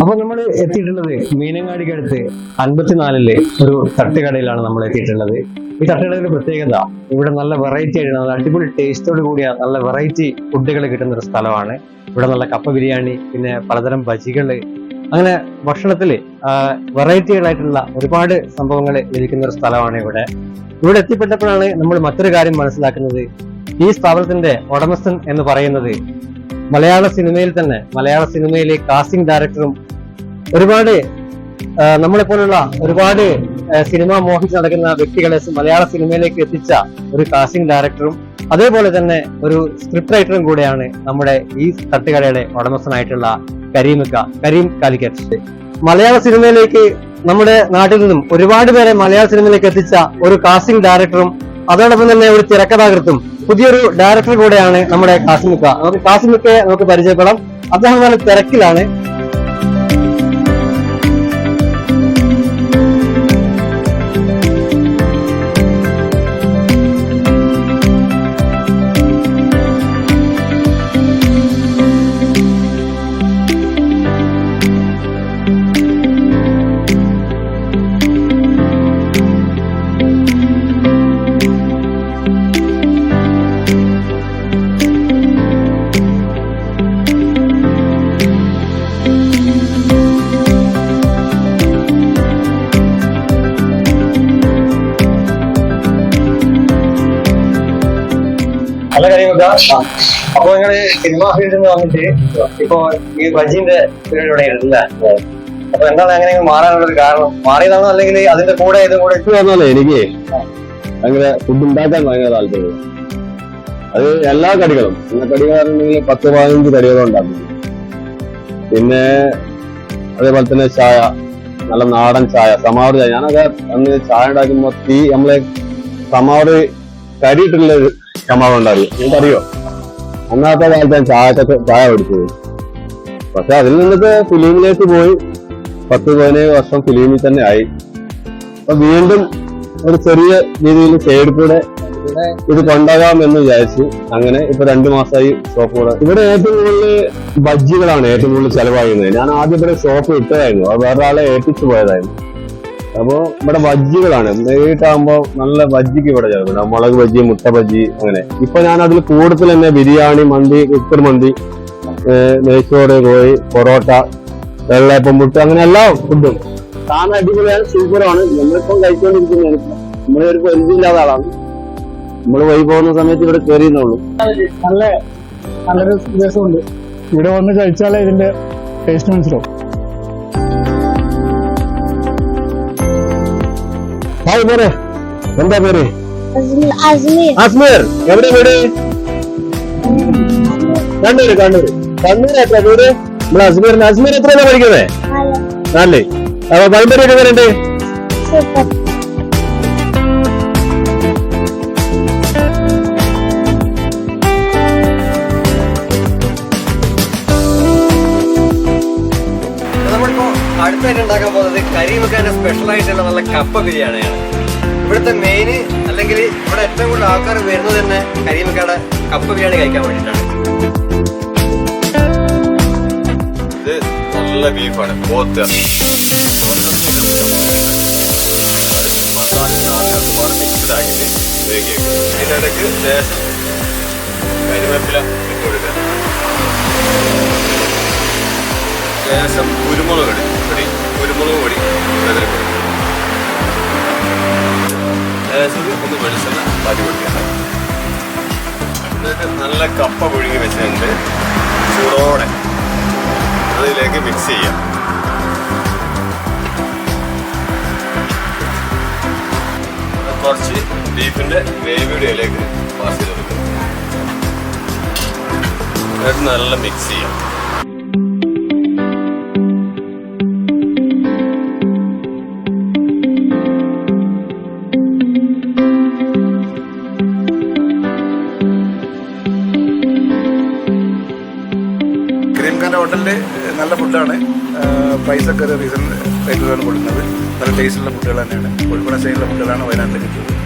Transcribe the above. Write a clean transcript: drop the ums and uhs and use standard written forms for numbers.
അപ്പൊ നമ്മൾ എത്തിയിട്ടുള്ളത് മീനങ്ങാടിക്കടുത്ത് 54 ഒരു തട്ടുകടയിലാണ് നമ്മൾ എത്തിയിട്ടുള്ളത്. ഈ തട്ടുകടയുടെ പ്രത്യേകത ഇവിടെ നല്ല വെറൈറ്റി ആയിട്ട് നല്ല അടിപൊളി ടേസ്റ്റോട് കൂടിയ നല്ല വെറൈറ്റി ഫുഡുകൾ കിട്ടുന്ന ഒരു സ്ഥലമാണ്. ഇവിടെ നല്ല കപ്പ ബിരിയാണി, പിന്നെ പലതരം ബജികള്, അങ്ങനെ ഭക്ഷണത്തില് വെറൈറ്റികളായിട്ടുള്ള ഒരുപാട് സംഭവങ്ങൾ ലഭിക്കുന്ന ഒരു സ്ഥലമാണ് ഇവിടെ. ഇവിടെ എത്തിപ്പെട്ടപ്പോഴാണ് നമ്മൾ മറ്റൊരു കാര്യം മനസ്സിലാക്കുന്നത്. ഈ സ്ഥാപനത്തിന്റെ ഉടമസ്ഥൻ എന്ന് പറയുന്നത് മലയാള സിനിമയിലെ കാസ്റ്റിംഗ് ഡയറക്ടറും ഒരുപാട് നമ്മളെപ്പോലുള്ള ഒരുപാട് സിനിമ മോഹിച്ച് നടക്കുന്ന വ്യക്തികളെ മലയാള സിനിമയിലേക്ക് എത്തിച്ച ഒരു കാസ്റ്റിംഗ് ഡയറക്ടറും അതേപോലെ തന്നെ ഒരു സ്ക്രിപ്റ്റ് റൈറ്ററും കൂടെയാണ് നമ്മുടെ ഈ തട്ടുകടയുടെ ഉടമസ്ഥനായിട്ടുള്ള കരീം കാലിക്കറ്റ്. മലയാള സിനിമയിലേക്ക് നമ്മുടെ നാട്ടിൽ നിന്നും ഒരുപാട് പേരെ മലയാള സിനിമയിലേക്ക് എത്തിച്ച ഒരു കാസ്റ്റിംഗ് ഡയറക്ടറും അതോടൊപ്പം തന്നെ ഒരു തിരക്കഥാകൃത്തും പുതിയൊരു ഡയറക്ടർ കൂടെയാണ് നമ്മുടെ കാസിമിക്ക. നമുക്ക് കാസിമിക്കയെ നമുക്ക് പരിചയപ്പെടാം. അദ്ദേഹം നല്ല തിരക്കിലാണ്. നല്ല കാര്യമൊക്കെ. അപ്പൊ നിങ്ങള് സിനിമ ഫീൽഡിൽ നിന്ന് വന്നിട്ട് ഇപ്പൊ ഈ ബജിന്റെ പീരീഡ് ഇല്ല, അപ്പൊ എന്താണ് അങ്ങനെ മാറാനുള്ളൊരു കാരണം? മാറിയതാണോ അല്ലെങ്കിൽ അതിന്റെ കൂടെ ഇതും കൂടെ വന്നാലേ എനിക്ക് അങ്ങനെ ഫുഡ് ഉണ്ടാക്കാൻ ഭയങ്കര താല്പര്യം. അത് എല്ലാ കടികളും, കടികളാണെങ്കിൽ 10-15 കടികളും ഉണ്ടാക്കുന്നു. പിന്നെ അതേപോലെ തന്നെ ചായ, നല്ല നാടൻ ചായ, സമാവർ ചായ. ഞാനൊക്കെ അന്ന് ചായ ഉണ്ടാക്കുമ്പോ നമ്മളെ സമാവർ കരിയിട്ടുള്ള സമാവർ ഉണ്ടാകും. നിങ്ങൾക്കറിയോ? അന്നത്തെ കാലത്ത് ഞാൻ ചായ പഠിച്ചത്. പക്ഷെ അതിൽ നിന്നൊക്കെ ഫിലിമിലേക്ക് പോയി 10-15 വർഷം ഫിലിമിൽ തന്നെ ആയി. അപ്പൊ വീണ്ടും ഒരു ചെറിയ രീതിയിൽ സൈഡ് കൂടെ ഇത് കൊണ്ടാകാം എന്ന് വിചാരിച്ചു. അങ്ങനെ ഇപ്പൊ 2 മാസമായി ഷോപ്പ് കൂടെ. ഇവിടെ ഏറ്റവും കൂടുതൽ ബജ്ജികളാണ് ഏറ്റവും കൂടുതൽ ചെലവാകുന്നത്. ഞാൻ ആദ്യം ഇവിടെ ഷോപ്പ് ഇട്ടതായിരുന്നു, അത് വേറൊരാളെ ഏൽപ്പിച്ചു പോയതായിരുന്നു. അപ്പൊ ഇവിടെ ബജ്ജികളാണ് നേരിട്ടാകുമ്പോ നല്ല ബജ്ജിക്ക് ഇവിടെ ചെലവുണ്ട്. മുളക് ബജ്ജി, മുട്ട ബജ്ജി, അങ്ങനെ. ഇപ്പൊ ഞാൻ അതിൽ കൂടുതൽ തന്നെ ബിരിയാണി, മന്തി, കുക്കർ മന്തി, നെയ്ച്ചോറ്, കോഴി, പൊറോട്ട, വെള്ളയപ്പം, മുട്ട, അങ്ങനെ എല്ലാ ഫുഡും സാധനം അടിപൊളിയാണ്, സൂപ്പറാണ്. നമ്മളിപ്പം കഴിച്ചുകൊണ്ടിരിക്കുന്നതാണ്. നമ്മളൊരു പരിചയമില്ലാത്ത ആളാണ്. നമ്മൾ വഴി പോകുന്ന സമയത്ത് ഇവിടെ കയറിയെന്നുള്ളൂ. നല്ലൊരു രസമുണ്ട്. ഇവിടെ വന്ന് കഴിച്ചാലേ ഇതിന്റെ ടേസ്റ്റ് മനസ്സിലാവും. എന്താ പേര്? അസ്മീർ. എവിടെ വീട്? കണ്ണൂര്. എത്ര വീട്? നമ്മളെ അസ്മീർ എത്രയാണ് പഠിക്കുന്നത്? 4. അപ്പൊ പഴംപൊരി ഒക്കെ വരണ്ട്. നമ്മളിപ്പോ അടുത്തായിട്ട് ഉണ്ടാക്കാൻ പോകുന്നത് കരീമക്കാന്റെ സ്പെഷ്യൽ ആയിട്ടുള്ള നല്ല കപ്പ ബിരിയാണിയാണ്. ഇവിടുത്തെ മെയിൻ, അല്ലെങ്കിൽ ഇവിടെ ഏറ്റവും കൂടുതൽ ആൾക്കാർ വരുന്നത് തന്നെ കരീമക്കാടെ കപ്പ ബിരിയാണി കഴിക്കാൻ വേണ്ടിയിട്ടാണ്. ഇത് നല്ല ബീഫാണ്, പോത്ത്. മിക്സ്ഡ് ആക്കിയിട്ട് ഇതിന്റെ ഇടയ്ക്ക് ലേശം കരിവേപ്പില ഇട്ട് കൊടുക്കുക, ലേശം കുരുമുളക് പൊടി ഒന്ന് വെളിച്ചെണ്ണ പാതി കൊടുക്കുക. എന്നിട്ട് നല്ല കപ്പ പുഴുങ്ങി വെച്ചിട്ടുണ്ട് ചൂടോടെ അതിലേക്ക് മിക്സ് ചെയ്യാം. കുറച്ച് ബീഫിന്റെ ഗ്രേവിയുടെ ഇലയിലേക്ക് പാസ് ചെയ്ത് കൊടുക്കുക. എന്നിട്ട് നല്ല മിക്സ് ചെയ്യാം. കരീംഖാന്റെ ഹോട്ടലില് നല്ല ഫുഡാണ്. പ്രൈസൊക്കെ റീസൺ റേറ്റിലാണ് കൊടുക്കുന്നത്. നല്ല ടേസ്റ്റുള്ള ഫുഡുകൾ തന്നെയാണ്. കോഴിക്കോട് സ്റ്റൈലുള്ള ഫുഡുകളാണ് വയനാട്ടിൽ കിട്ടുന്നത്.